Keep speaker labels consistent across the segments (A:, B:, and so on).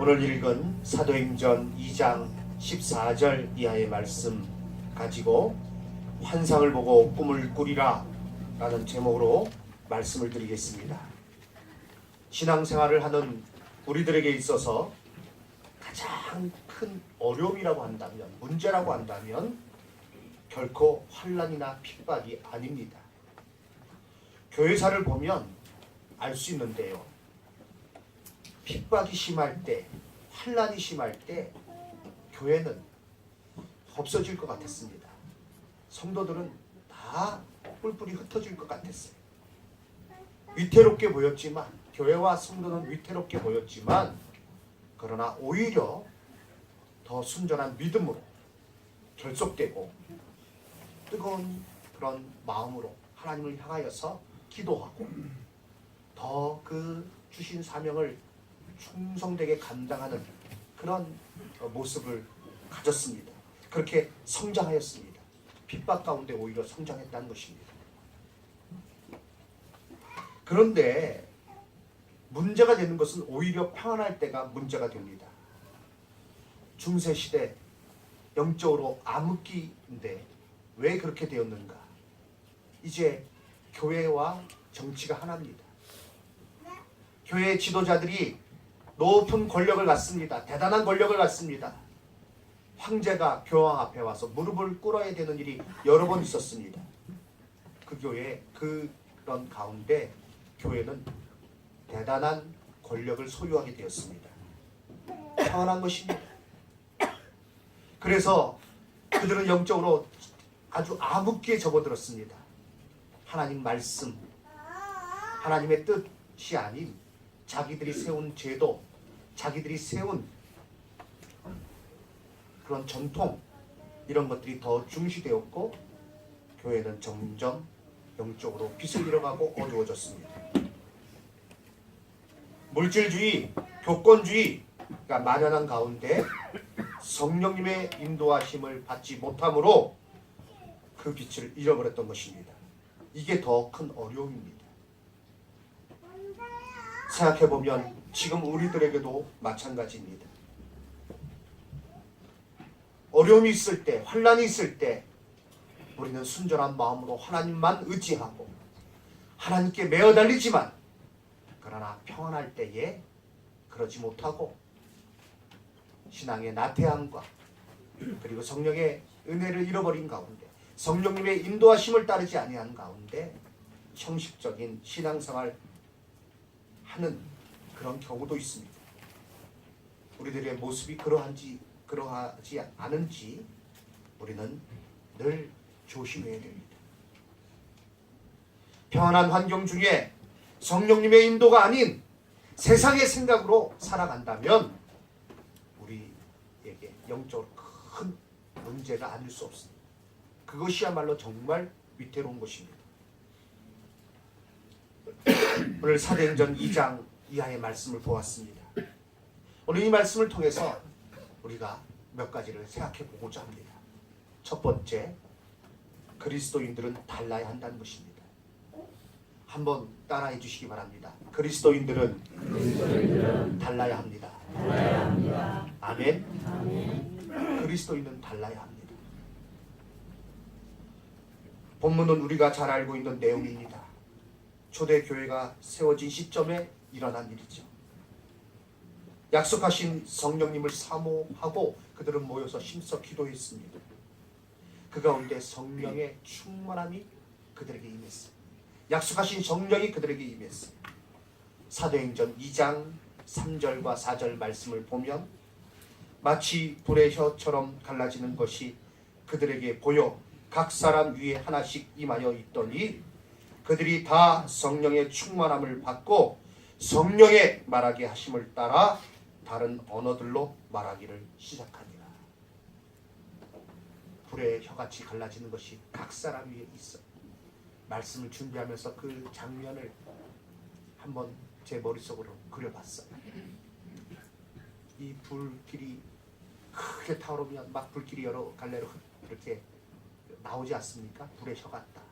A: 오늘 읽은 사도행전 2장 14절 이하의 말씀 가지고 환상을 보고 꿈을 꾸리라 라는 제목으로 말씀을 드리겠습니다. 신앙생활을 하는 우리들에게 있어서 가장 큰 어려움이라고 한다면, 문제라고 한다면 결코 환난이나 핍박이 아닙니다. 교회사를 보면 알 수 있는데요, 핍박이 심할 때, 환난이 심할 때 교회는 없어질 것 같았습니다. 성도들은 다 뿔뿔이 흩어질 것 같았어요. 위태롭게 보였지만, 교회와 성도는 위태롭게 보였지만, 그러나 오히려 더 순전한 믿음으로 결속되고 뜨거운 그런 마음으로 하나님을 향하여서 기도하고 더 그 주신 사명을 충성되게 감당하는 그런 모습을 가졌습니다. 그렇게 성장하였습니다. 핍박 가운데 오히려 성장했다는 것입니다. 그런데 문제가 되는 것은 오히려 평안할 때가 문제가 됩니다. 중세시대 영적으로 암흑기인데 왜 그렇게 되었는가? 이제 교회와 정치가 하나입니다. 교회 지도자들이 높은 권력을 갖습니다. 대단한 권력을 갖습니다. 황제가 교황 앞에 와서 무릎을 꿇어야 되는 일이 여러 번 있었습니다. 그 교회, 그런 가운데 교회는 대단한 권력을 소유하게 되었습니다. 평안한 것입니다. 그래서 그들은 영적으로 아주 암흑기에 접어들었습니다. 하나님 말씀, 하나님의 뜻이 아닌 자기들이 세운 제도, 자기들이 세운 그런 전통, 이런 것들이 더 중시되었고 교회는 점점 영적으로 빛을 잃어가고 어두워졌습니다. 물질주의, 교권주의가 만연한 가운데 성령님의 인도하심을 받지 못함으로 그 빛을 잃어버렸던 것입니다. 이게 더 큰 어려움입니다. 생각해보면 지금 우리들에게도 마찬가지입니다. 어려움이 있을 때, 환난이 있을 때 우리는 순전한 마음으로 하나님만 의지하고 하나님께 매어 달리지만, 그러나 평안할 때에 그러지 못하고 신앙의 나태함과 그리고 성령의 은혜를 잃어버린 가운데, 성령님의 인도하심을 따르지 아니한 가운데 형식적인 신앙생활 하는 그런 경우도 있습니다. 우리들의 모습이 그러하지 않은지 우리는 늘 조심해야 됩니다. 평안한 환경 중에 성령님의 인도가 아닌 세상의 생각으로 살아간다면 우리에게 영적으로 큰 문제가 아닐 수 없습니다. 그것이야말로 정말 위태로운 것입니다. 오늘 사도행전 2장 이하의 말씀을 보았습니다. 오늘 이 말씀을 통해서 우리가 몇 가지를 생각해 보고자 합니다. 첫 번째, 그리스도인들은 달라야 한다는 것입니다. 한번 따라해 주시기 바랍니다. 그리스도인들은 달라야 합니다. 아멘. 그리스도인은 달라야 합니다. 본문은 우리가 잘 알고 있는 내용입니다. 초대교회가 세워진 시점에 일어난 일이죠. 약속하신 성령님을 사모하고 그들은 모여서 힘써 기도했습니다. 그 가운데 성령의 충만함이 그들에게 임했어요. 약속하신 성령이 그들에게 임했어요. 사도행전 2장 3절과 4절 말씀을 보면 마치 불의 혀처럼 갈라지는 것이 그들에게 보여 각 사람 위에 하나씩 임하여 있더니 그들이 다 성령의 충만함을 받고 성령의 말하게 하심을 따라 다른 언어들로 말하기를 시작하니라. 불의 혀같이 갈라지는 것이 각 사람 위에 있어. 말씀을 준비하면서 그 장면을 한번 제 머릿속으로 그려봤어요. 이 불길이 크게 타오르면 막 불길이 여러 갈래로 이렇게 나오지 않습니까? 불의 혀 같다.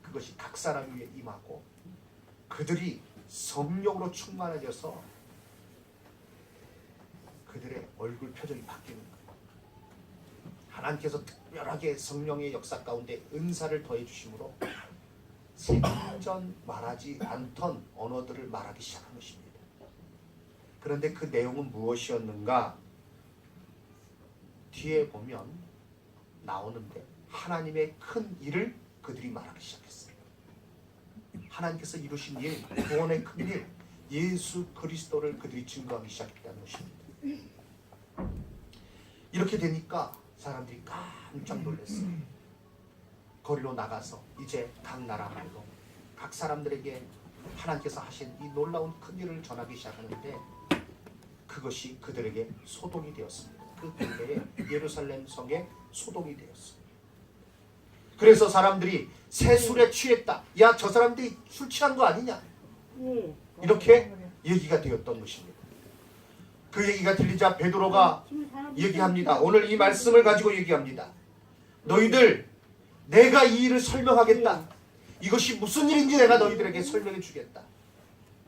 A: 그것이 각 사람 위에 임하고 그들이 성령으로 충만해져서 얼굴 표정이 바뀌는 거예요. 하나님께서 특별하게 성령의 역사 가운데 은사를 더해 주심으로 생전 말하지 않던 언어들을 말하기 시작한 것입니다. 그런데 그 내용은 무엇이었는가? 뒤에 보면 나오는데 하나님의 큰 일을 그들이 말하기 시작했어요. 하나님께서 이루신 일, 구원의 큰 일, 예수 그리스도를 그들이 증거하기 시작했다는 것입니다. 이렇게 되니까 사람들이 깜짝 놀랐어요. 거리로 나가서 이제 각 나라 말로 각 사람들에게 하나님께서 하신 이 놀라운 큰 일을 전하기 시작하는데 그것이 그들에게 소동이 되었습니다. 그 근대에 예루살렘 성에 소동이 되었어요. 그래서 사람들이 새 술에 취했다. 야, 저 사람들이 술 취한 거 아니냐? 이렇게 얘기가 되었던 것입니다. 그 얘기가 들리자 베드로가 얘기합니다. 오늘 이 말씀을 가지고 얘기합니다. 너희들, 내가 이 일을 설명하겠다. 이것이 무슨 일인지 내가 너희들에게 설명해 주겠다.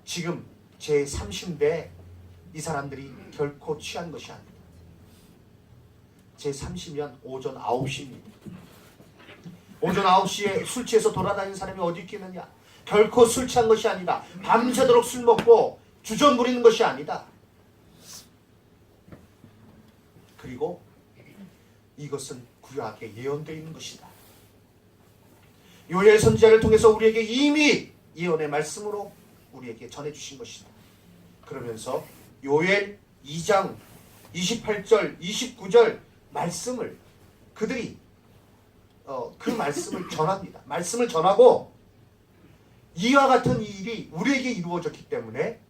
A: 지금 제 30대에 이 사람들이 결코 취한 것이 아닙니다. 제 30년 오전 9시입니다. 오전 9시에 술 취해서 돌아다니는 사람이 어디 있겠느냐? 결코 술 취한 것이 아니다. 밤새도록 술 먹고 주전 부리는 것이 아니다. 그리고 이것은 구약에 예언되어 있는 것이다. 요엘 선지자를 통해서 우리에게 이미 예언의 말씀으로 우리에게 전해주신 것이다. 그러면서 요엘 2장 28절 29절 말씀을 그들이 그 말씀을 전합니다. 말씀을 전하고 이와 같은 일이 우리에게 이루어졌기 때문에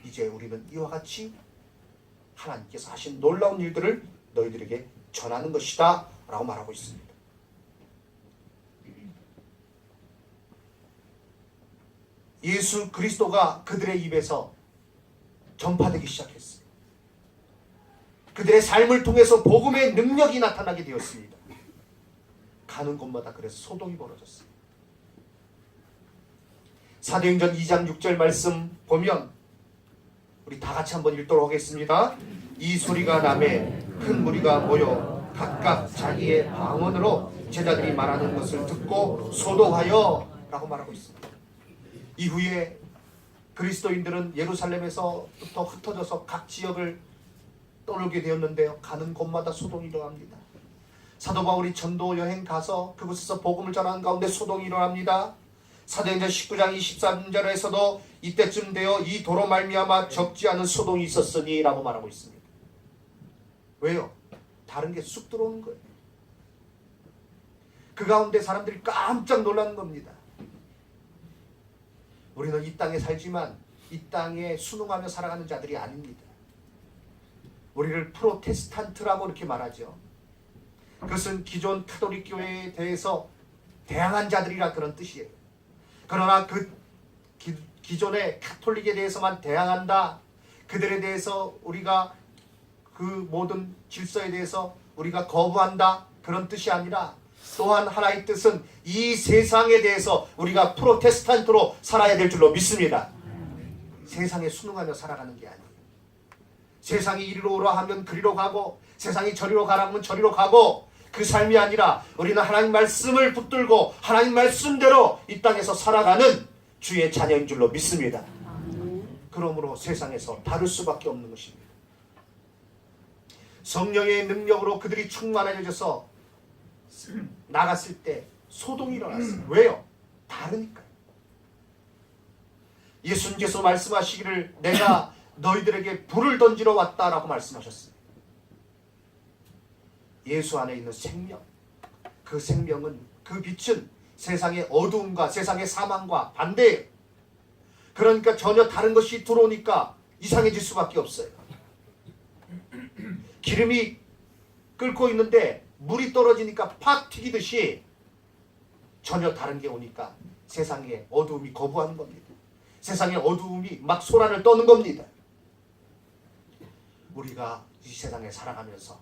A: 이제 우리는 이와 같이 하나님께서 하신 놀라운 일들을 너희들에게 전하는 것이다 라고 말하고 있습니다. 예수 그리스도가 그들의 입에서 전파되기 시작했어요. 그들의 삶을 통해서 복음의 능력이 나타나게 되었습니다. 가는 곳마다 그래서 소동이 벌어졌어요. 사도행전 2장 6절 말씀 보면 우리 다 같이 한번 읽도록 하겠습니다. 이 소리가 나매 큰 무리가 모여 각각 자기의 방언으로 제자들이 말하는 것을 듣고 소동하여 라고 말하고 있습니다. 이후에 그리스도인들은 예루살렘에서부터 흩어져서 각 지역을 떠돌게 되었는데요. 가는 곳마다 소동이 일어납니다. 사도 바울이 전도 여행 가서 그곳에서 복음을 전하는 가운데 소동이 일어납니다. 사도행전 19장 23절에서도 이때쯤 되어 이 도로 말미암아 적지 않은 소동이 있었으니 라고 말하고 있습니다. 왜요? 다른 게 쑥 들어오는 거예요. 그 가운데 사람들이 깜짝 놀라는 겁니다. 우리는 이 땅에 살지만 이 땅에 순응하며 살아가는 자들이 아닙니다. 우리를 프로테스탄트라고 이렇게 말하죠. 그것은 기존 카톨릭 교회에 대해서 대항한 자들이라 그런 뜻이에요. 그러나 그 기존의 카톨릭에 대해서만 대항한다. 그들에 대해서 우리가 그 모든 질서에 대해서 우리가 거부한다. 그런 뜻이 아니라 또한 하나의 뜻은 이 세상에 대해서 우리가 프로테스탄트로 살아야 될 줄로 믿습니다. 세상에 순응하며 살아가는 게 아니에요. 세상이 이리로 오라 하면 그리로 가고 세상이 저리로 가라 하면 저리로 가고 그 삶이 아니라 우리는 하나님 말씀을 붙들고 하나님 말씀대로 이 땅에서 살아가는 주의 자녀인 줄로 믿습니다. 그러므로 세상에서 다를 수밖에 없는 것입니다. 성령의 능력으로 그들이 충만해져서 나갔을 때 소동이 일어났어요. 왜요? 다르니까요. 예수님께서 말씀하시기를 내가 너희들에게 불을 던지러 왔다라고 말씀하셨습니다. 예수 안에 있는 생명, 그 생명은, 그 빛은 세상의 어두움과 세상의 사망과 반대예요. 그러니까 전혀 다른 것이 들어오니까 이상해질 수밖에 없어요. 기름이 끓고 있는데 물이 떨어지니까 팍 튀기듯이 전혀 다른 게 오니까 세상의 어두움이 거부하는 겁니다. 세상의 어두움이 막 소란을 떠는 겁니다. 우리가 이 세상에 살아가면서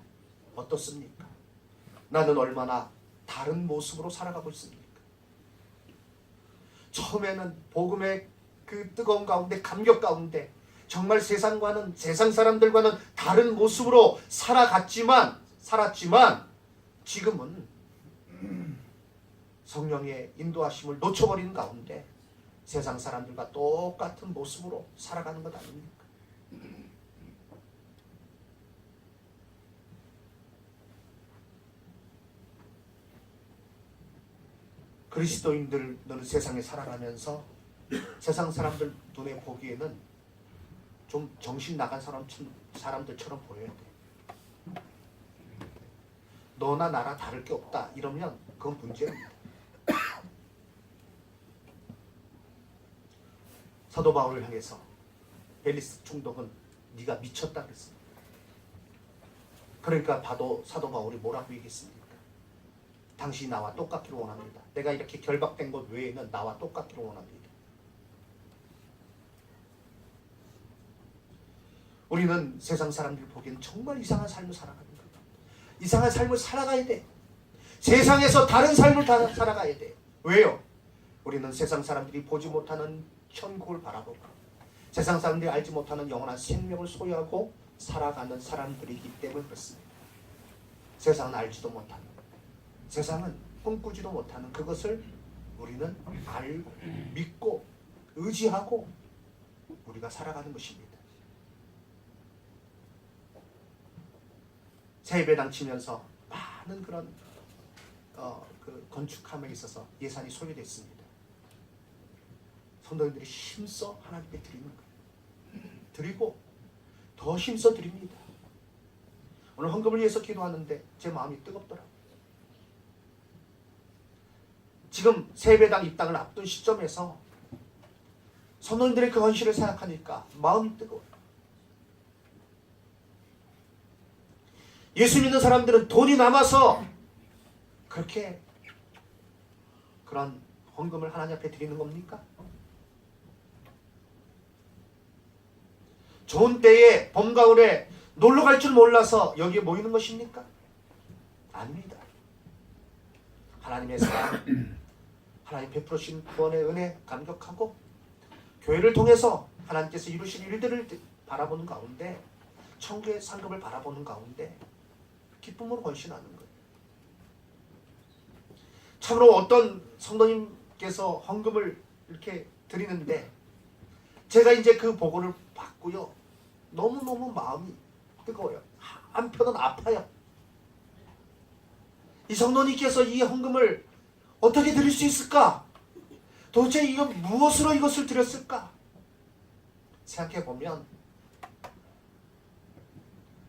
A: 어떻습니까? 나는 얼마나 다른 모습으로 살아가고 있습니까? 처음에는 복음의 그 뜨거운 가운데, 감격 가운데 정말 세상 사람들과는 다른 모습으로 살았지만 지금은 성령의 인도하심을 놓쳐버리는 가운데 세상 사람들과 똑같은 모습으로 살아가는 것 아닙니까? 그리스도인들 너는 세상에 살아가면서 세상 사람들 눈에 보기에는 좀 정신 나간 사람들처럼 보여야 돼. 너나 나나 다를 게 없다 이러면 그건 문제입니다. 사도 바울을 향해서 벨리스 총독은 네가 미쳤다 그랬습니다. 그러니까 사도 바울이 뭐라고 얘기했습니까? 당신이 나와 똑같기를 원합니다. 내가 이렇게 결박된 것 외에는 나와 똑같기를 원합니다. 우리는 세상 사람들이 보기에는 정말 이상한 삶을 살아가는 거예요. 이상한 삶을 살아가야 돼. 세상에서 다른 삶을 살아가야 돼. 왜요? 우리는 세상 사람들이 보지 못하는 천국을 바라보고 세상 사람들이 알지 못하는 영원한 생명을 소유하고 살아가는 사람들이기 때문에 그렇습니다. 세상은 알지도 못하는, 세상은 꿈꾸지도 못하는 그것을 우리는 알고 믿고 의지하고 우리가 살아가는 것입니다. 새예배당 치면서 많은 그런 건축함에 있어서 예산이 소요됐습니다. 성도님들이 힘써 하나님께 드리는 거예요. 드리고 더 힘써 드립니다. 오늘 헌금을 위해서 기도하는데 제 마음이 뜨겁더라고요. 지금 새예배당 입당을 앞둔 시점에서 성도님들의 그 헌신을 생각하니까 마음이 뜨거워요. 예수 믿는 사람들은 돈이 남아서 그렇게 그런 헌금을 하나님 앞에 드리는 겁니까? 좋은 때에 봄, 가을에 놀러 갈 줄 몰라서 여기에 모이는 것입니까? 아닙니다. 하나님의 사랑, 하나님 베풀으신 구원의 은혜 감격하고 교회를 통해서 하나님께서 이루신 일들을 바라보는 가운데 천국의 상급을 바라보는 가운데 기쁨으로 헌신하는 거예요. 참으로 어떤 성도님께서 헌금을 이렇게 드리는데 제가 이제 그 보고를 받고요. 너무너무 마음이 뜨거워요. 한편은 아파요. 이 성도님께서 이 헌금을 어떻게 드릴 수 있을까? 도대체 이건 무엇으로 이것을 드렸을까? 생각해보면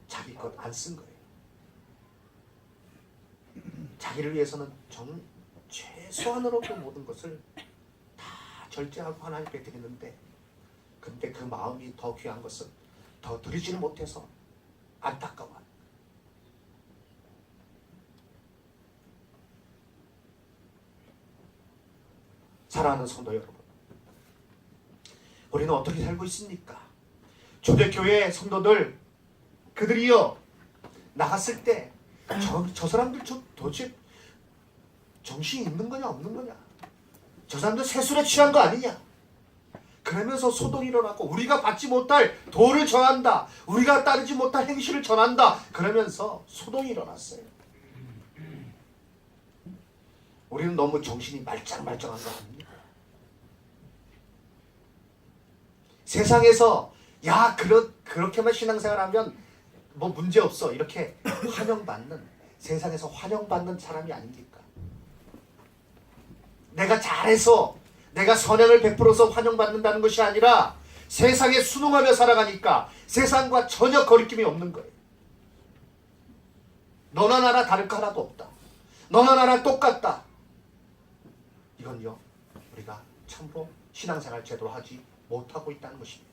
A: 자기 것 안 쓴 거예요. 자기를 위해서는 최소한으로 그 모든 것을 다 절제하고 하나님께 드리는데 근데 그 마음이 더 귀한 것은 더 드리지는 못해서 안타까워요. 사랑하는 성도 여러분, 우리는 어떻게 살고 있습니까? 초대교회 성도들 그들이요 나갔을 때 저 사람들 도대체 정신이 있는 거냐 없는 거냐, 저 사람들 세술에 취한 거 아니냐, 그러면서 소동이 일어나고 우리가 받지 못할 도를 전한다, 우리가 따르지 못할 행실을 전한다 그러면서 소동이 일어났어요. 우리는 너무 정신이 말짱말짱한 거 아닙니까? 세상에서 야 그렇게만 신앙생활하면 뭐 문제없어 이렇게 환영받는, 세상에서 환영받는 사람이 아닙니까? 내가 잘해서 내가 선행을 베풀어서 환영받는다는 것이 아니라 세상에 순응하며 살아가니까 세상과 전혀 거리낌이 없는 거예요. 너나 나나 다를 거 하나도 없다. 너나 나나 똑같다. 이건요 우리가 참으로 신앙생활 제대로 하지 못하고 있다는 것입니다.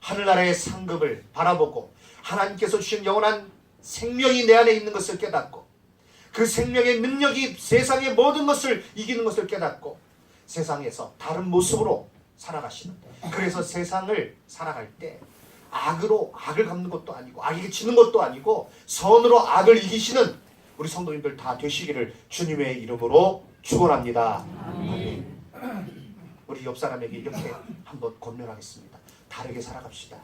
A: 하늘나라의 상급을 바라보고 하나님께서 주신 영원한 생명이 내 안에 있는 것을 깨닫고 그 생명의 능력이 세상의 모든 것을 이기는 것을 깨닫고 세상에서 다른 모습으로 살아가시는, 그래서 세상을 살아갈 때 악으로 악을 갚는 것도 아니고 악에게 지는 것도 아니고 선으로 악을 이기시는 우리 성도님들 다 되시기를 주님의 이름으로 축원합니다. 아멘. 우리 우리 옆 사람에게 이렇게 한번 권면하겠습니다. 다르게 살아갑시다.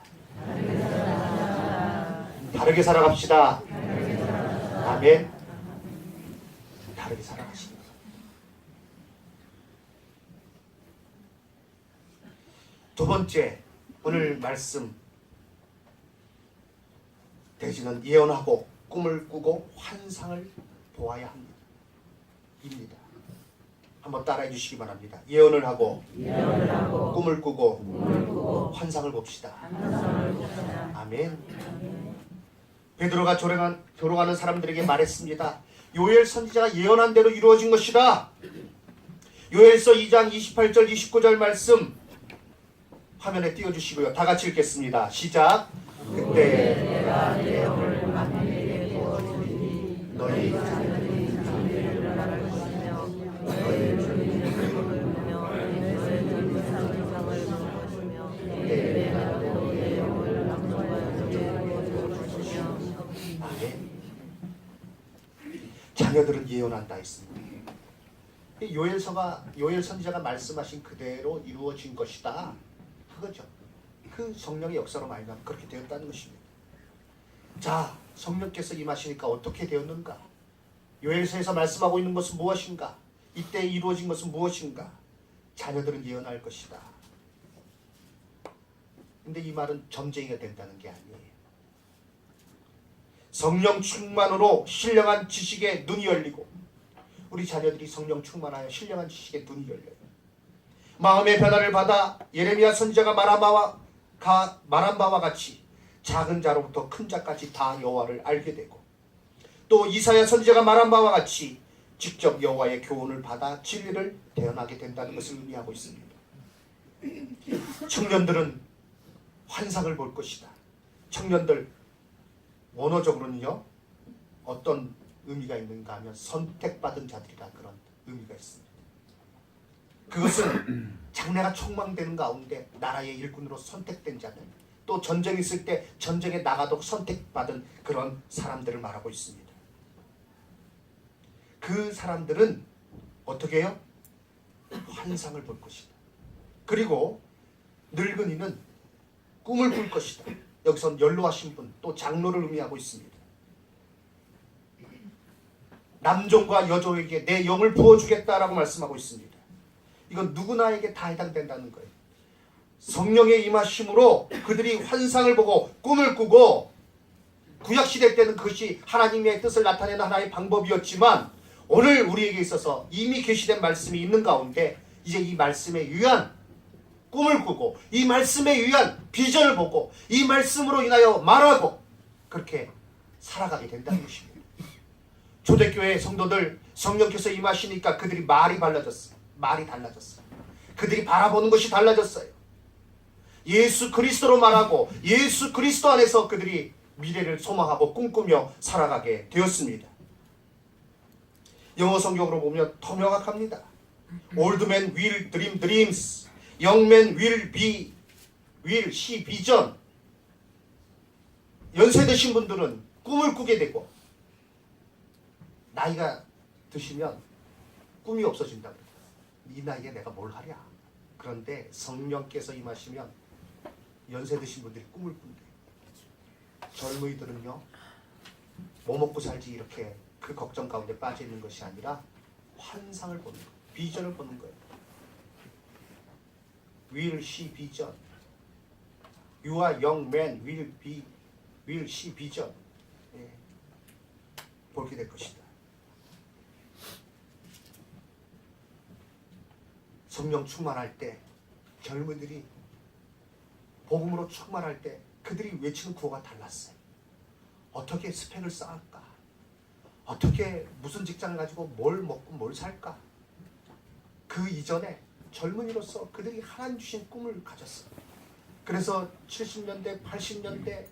A: 다르게 살아갑시다. 아멘. 다르게 살아가십니다. 두 번째, 오늘 말씀 대신은 예언하고 꿈을 꾸고 환상을 보아야 합니다. 입니다. 한번 따라해 주시기 바랍니다. 예언을 하고 꿈을 꾸고 환상을 봅시다. 아멘. 베드로가 조롱하는 사람들에게 말했습니다. 요엘 선지자가 예언한 대로 이루어진 것이다. 요엘서 2장 28절 29절 말씀 화면에 띄워주시고요. 다 같이 읽겠습니다. 시작. 그때 내가 내 영을 만민에게 부어주리니 너희 자녀들이 장래를 나갈 것이며 너희 주민을 부르며 너희 상상을 볼 것이며 내가 또 내 영을 남녀에게 부어줄 것이며. 아멘. 자녀들은 예언한다 했습니다. 요엘 선지자가 말씀하신 그대로 이루어진 것이다. 그거죠. 그 성령의 역사로 말미암아 그렇게 되었다는 것입니다. 자, 성령께서 임하시니까 어떻게 되었는가? 요엘서에서 말씀하고 있는 것은 무엇인가? 이때 이루어진 것은 무엇인가? 자녀들은 예언할 것이다. 근데 이 말은 점쟁이가 된다는 게 아니에요. 성령 충만으로 신령한 지식에 눈이 열리고 우리 자녀들이 성령 충만하여 신령한 지식에 눈이 열려요. 마음의 변화를 받아 예레미야 선지자가 말한 바와 같이 작은 자로부터 큰 자까지 다 여호와를 알게 되고 또 이사야 선지자가 말한 바와 같이 직접 여호와의 교훈을 받아 진리를 대언하게 된다는 것을 의미하고 있습니다. 청년들은 환상을 볼 것이다. 청년들 원어적으로는요 어떤 의미가 있는가 하면 선택받은 자들이라 그런 의미가 있습니다. 그것은 장래가 촉망되는 가운데 나라의 일꾼으로 선택된 자들, 또 전쟁이 있을 때 전쟁에 나가도 선택받은 그런 사람들을 말하고 있습니다. 그 사람들은 어떻게 해요? 환상을 볼 것이다. 그리고 늙은이는 꿈을 꿀 것이다. 여기서 연로하신 분, 또 장로를 의미하고 있습니다. 남종과 여종에게 내 영을 부어주겠다라고 말씀하고 있습니다. 이건 누구나에게 다 해당된다는 거예요. 성령의 임하심으로 그들이 환상을 보고 꿈을 꾸고 구약시대 때는 그것이 하나님의 뜻을 나타내는 하나의 방법이었지만 오늘 우리에게 있어서 이미 계시된 말씀이 있는 가운데 이제 이 말씀에 의한 꿈을 꾸고 이 말씀에 의한 비전을 보고 이 말씀으로 인하여 말하고 그렇게 살아가게 된다는 것입니다. 초대교회 성도들 성령께서 임하시니까 그들이 말이 달라졌어요. 그들이 바라보는 것이 달라졌어요. 예수 그리스도로 말하고 예수 그리스도 안에서 그들이 미래를 소망하고 꿈꾸며 살아가게 되었습니다. 영어 성경으로 보면 더 명확합니다. Old men will dream dreams, young men will see vision. 연세 드신 분들은 꿈을 꾸게 되고 나이가 드시면 꿈이 없어진다고 그래요. 이 나이에 내가 뭘 하랴. 그런데 성령께서 임하시면 연세 드신 분들이 꿈을 꾼대요. 젊은이들은요 뭐 먹고 살지 이렇게 그 걱정 가운데 빠져 있는 것이 아니라 환상을 보는 거예요. 비전을 보는 거예요. Will see vision. You are young man will see vision. 예. 보게 될 것이다. 성령 충만할 때 젊은이들이 복음으로 충만할 때 그들이 외치는 구호가 달랐어요. 어떻게 스펙을 쌓을까? 어떻게 무슨 직장을 가지고 뭘 먹고 뭘 살까? 그 이전에 젊은이로서 그들이 하나님 주신 꿈을 가졌어요. 그래서 70년대, 80년대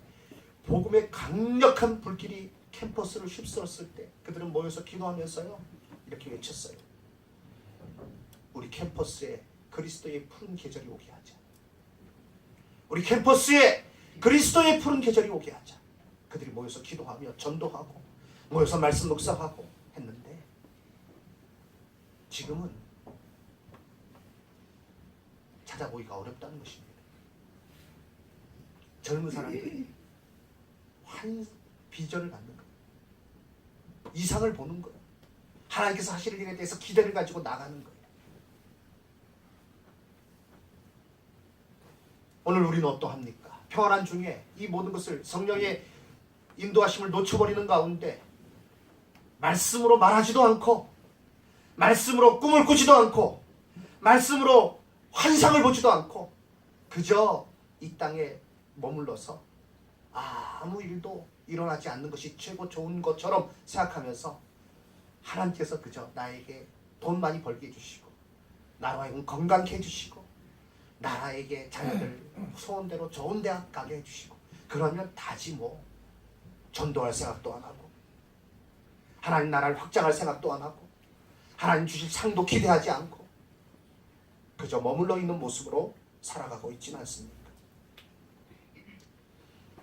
A: 복음의 강력한 불길이 캠퍼스를 휩쓸었을 때 그들은 모여서 기도하면서요 이렇게 외쳤어요. 우리 캠퍼스에 그리스도의 푸른 계절이 오게 하자. 우리 캠퍼스에 그리스도의 푸른 계절이 오게 하자. 그들이 모여서 기도하며 전도하고 모여서 말씀 묵상하고 했는데 지금은 찾아보기가 어렵다는 것입니다. 젊은 사람들이 비전을 갖는 거예요. 이상을 보는 거예요. 하나님께서 하실 일에 대해서 기대를 가지고 나가는 거예요. 오늘 우리는 어떠합니까? 평안한 중에 이 모든 것을 성령의 인도하심을 놓쳐버리는 가운데 말씀으로 말하지도 않고, 말씀으로 꿈을 꾸지도 않고, 말씀으로 환상을 보지도 않고, 그저 이 땅에 머물러서 아무 일도 일어나지 않는 것이 최고 좋은 것처럼 생각하면서 하나님께서 그저 나에게 돈 많이 벌게 해주시고, 나라에 건강케 해주시고, 나라에게 자녀들 소원대로 좋은 대학 가게 해주시고, 그러면 다지 뭐. 전도할 생각도 안 하고, 하나님 나라를 확장할 생각도 안 하고, 하나님 주실 상도 기대하지 않고, 그저 머물러 있는 모습으로 살아가고 있지는 않습니까?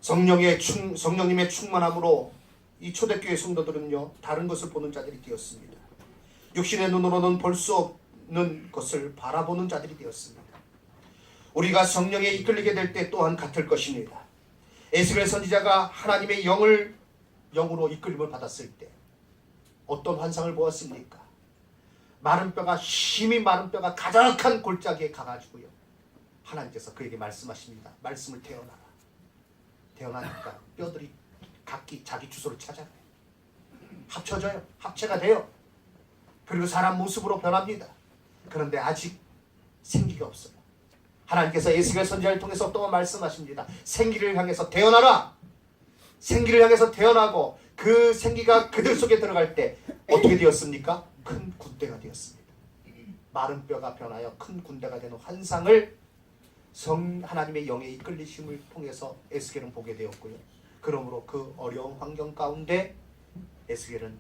A: 성령님의 충만함으로 이 초대교회 성도들은요, 다른 것을 보는 자들이 되었습니다. 육신의 눈으로는 볼 수 없는 것을 바라보는 자들이 되었습니다. 우리가 성령에 이끌리게 될 때 또한 같을 것입니다. 에스겔 선지자가 하나님의 영으로 이끌림을 받았을 때 어떤 환상을 보았습니까? 힘이 마른 뼈가 가득한 골짜기에 가가지고요, 하나님께서 그에게 말씀하십니다. 말씀을 태어나라. 태어나니까 뼈들이 각기 자기 주소를 찾아가요. 합쳐져요. 합체가 돼요. 그리고 사람 모습으로 변합니다. 그런데 아직 생기가 없어요. 하나님께서 에스겔 선지자를 통해서 또 말씀하십니다. 생기를 향해서 태어나라. 생기를 향해서 태어나고 그 생기가 그들 속에 들어갈 때 어떻게 되었습니까? 큰 군대가 되었습니다. 마른 뼈가 변하여 큰 군대가 되는 환상을 하나님의 영의 이끌리심을 통해서 에스겔은 보게 되었고요. 그러므로 그 어려운 환경 가운데 에스겔은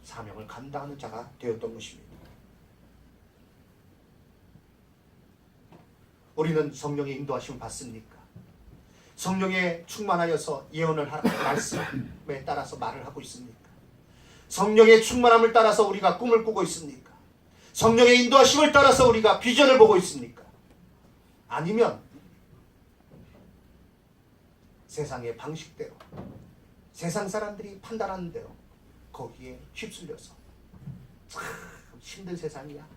A: 사명을 감당하는 자가 되었던 것입니다. 우리는 성령의 인도하심을 받습니까? 성령에 충만하여서 예언을 말씀에 따라서 말을 하고 있습니까? 성령의 충만함을 따라서 우리가 꿈을 꾸고 있습니까? 성령의 인도하심을 따라서 우리가 비전을 보고 있습니까? 아니면 세상의 방식대로, 세상 사람들이 판단하는 대로 거기에 휩쓸려서 참 힘든 세상이야.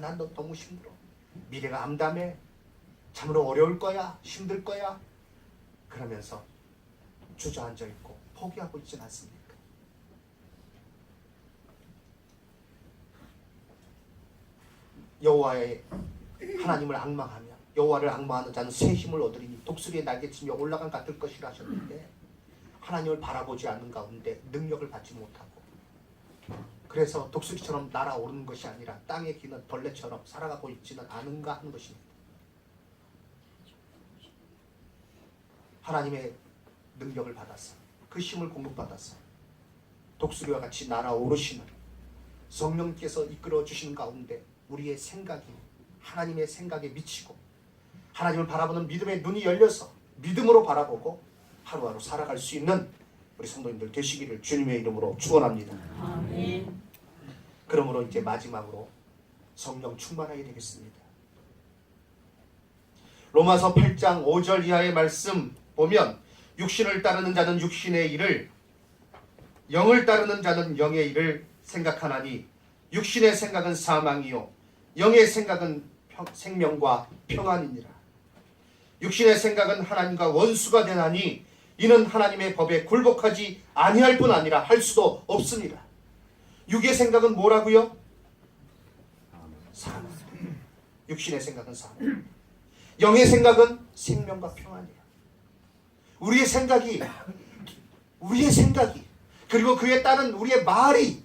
A: 난 너무 힘들어. 미래가 암담해. 참으로 어려울 거야. 힘들 거야. 그러면서 주저앉아 있고 포기하고 있지는 않습니까? 여호와의 하나님을 앙망하며 여호와를 앙망하는 자는 새 힘을 얻으리니 독수리의 날개치며 올라간 같을 것이라 하셨는데, 하나님을 바라보지 않는 가운데 능력을 받지 못하고, 그래서 독수리처럼 날아오르는 것이 아니라 땅에 기는 벌레처럼 살아가고 있지는 않은가 하는 것입니다. 하나님의 능력을 받아서 그 힘을 공급받아서 독수리와 같이 날아오르시는 성령께서 이끌어 주시는 가운데 우리의 생각이 하나님의 생각에 미치고 하나님을 바라보는 믿음의 눈이 열려서 믿음으로 바라보고 하루하루 살아갈 수 있는 우리 성도님들 되시기를 주님의 이름으로 축원합니다.
B: 아멘.
A: 그러므로 이제 마지막으로 성령 충만하게 되겠습니다. 로마서 8장 5절 이하의 말씀 보면, 육신을 따르는 자는 육신의 일을, 영을 따르는 자는 영의 일을 생각하나니 육신의 생각은 사망이요 영의 생각은 생명과 평안이니라. 육신의 생각은 하나님과 원수가 되나니 이는 하나님의 법에 굴복하지 아니할 뿐 아니라 할 수도 없습니다. 육의 생각은 뭐라고요? 사망. 육신의 생각은 사망. 영의 생각은 생명과 평안이에요. 우리의 생각이 그리고 그에 따른 우리의 말이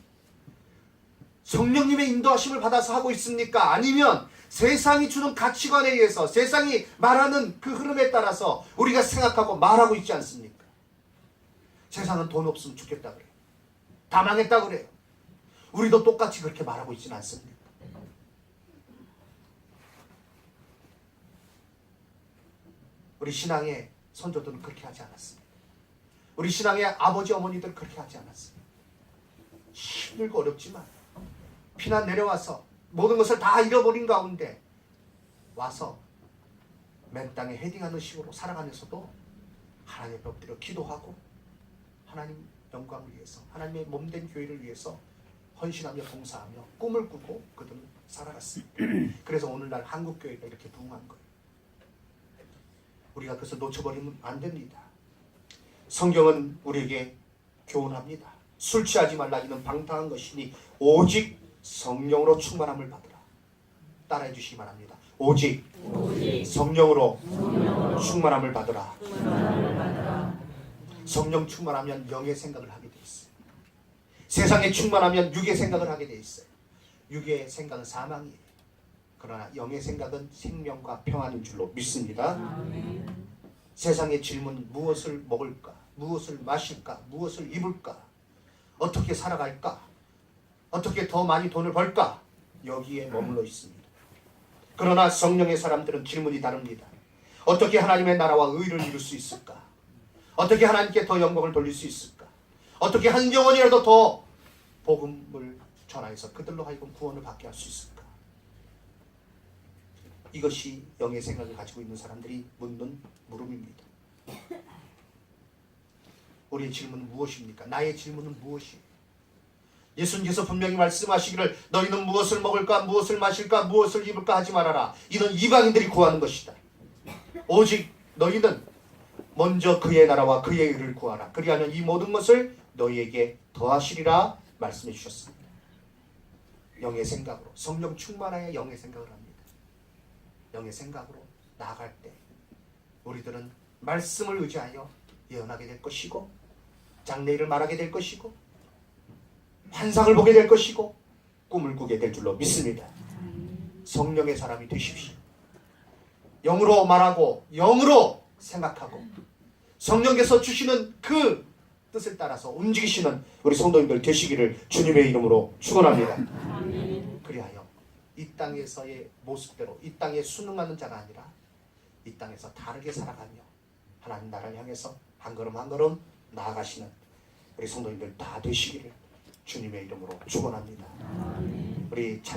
A: 성령님의 인도하심을 받아서 하고 있습니까? 아니면 세상이 주는 가치관에 의해서, 세상이 말하는 그 흐름에 따라서 우리가 생각하고 말하고 있지 않습니까? 세상은 돈 없으면 죽겠다 그래요. 다 망했다 그래요. 우리도 똑같이 그렇게 말하고 있지는 않습니까? 우리 신앙의 선조들은 그렇게 하지 않았습니다. 우리 신앙의 아버지 어머니들은 그렇게 하지 않았습니다. 힘들고 어렵지만 피난 내려와서 모든 것을 다 잃어버린 가운데 와서 맨 땅에 헤딩하는 식으로 살아가면서도 하나님 앞에 엎드려 기도하고 하나님 영광을 위해서, 하나님의 몸된 교회를 위해서 헌신하며 봉사하며 꿈을 꾸고 그들은 살아갔습니다. 그래서 오늘날 한국교회가 이렇게 부흥한 거예요. 우리가 그것을 놓쳐버리면 안 됩니다. 성경은 우리에게 교훈합니다. 술 취하지 말라. 이는 방탕한 것이니 오직 성령으로 충만함을 받으라. 따라해 주시기 바랍니다. 오직 성령으로 충만함을 받으라. 성령 충만하면 영의 생각을 하게 돼 있어요. 세상에 충만하면 육의 생각을 하게 돼 있어요. 육의 생각은 사망이에요. 그러나 영의 생각은 생명과 평안인 줄로 믿습니다.
B: 아멘.
A: 세상의 질문, 무엇을 먹을까? 무엇을 마실까? 무엇을 입을까? 어떻게 살아갈까? 어떻게 더 많이 돈을 벌까? 여기에 머물러 있습니다. 그러나 성령의 사람들은 질문이 다릅니다. 어떻게 하나님의 나라와 의를 이룰 수 있을까? 어떻게 하나님께 더 영광을 돌릴 수 있을까? 어떻게 한 영혼이라도 더 복음을 전하여서 그들로 하여금 구원을 받게 할 수 있을까? 이것이 영의 생각을 가지고 있는 사람들이 묻는 물음입니다. 우리의 질문은 무엇입니까? 나의 질문은 무엇이에요? 예수님께서 분명히 말씀하시기를 너희는 무엇을 먹을까, 무엇을 마실까, 무엇을 입을까 하지 말아라. 이는 이방인들이 구하는 것이다. 오직 너희는 먼저 그의 나라와 그의 의를 구하라. 그리하면 이 모든 것을 너희에게 더하시리라 말씀해 주셨습니다. 영의 생각으로, 성령 충만하여 영의 생각을 합니다. 영의 생각으로 나아갈 때 우리들은 말씀을 의지하여 예언하게 될 것이고, 장래일을 말하게 될 것이고, 환상을 보게 될 것이고, 꿈을 꾸게 될 줄로 믿습니다. 성령의 사람이 되십시오. 영으로 말하고 영으로 생각하고 성령께서 주시는 그 뜻을 따라서 움직이시는 우리 성도님들 되시기를 주님의 이름으로 축원합니다. 그리하여 이 땅에서의 모습대로 이 땅에 순응하는 자가 아니라 이 땅에서 다르게 살아가며 하나님 나라를 향해서 한 걸음 한 걸음 나아가시는 우리 성도님들 다 되시기를 주님의 이름으로 축원합니다. 우리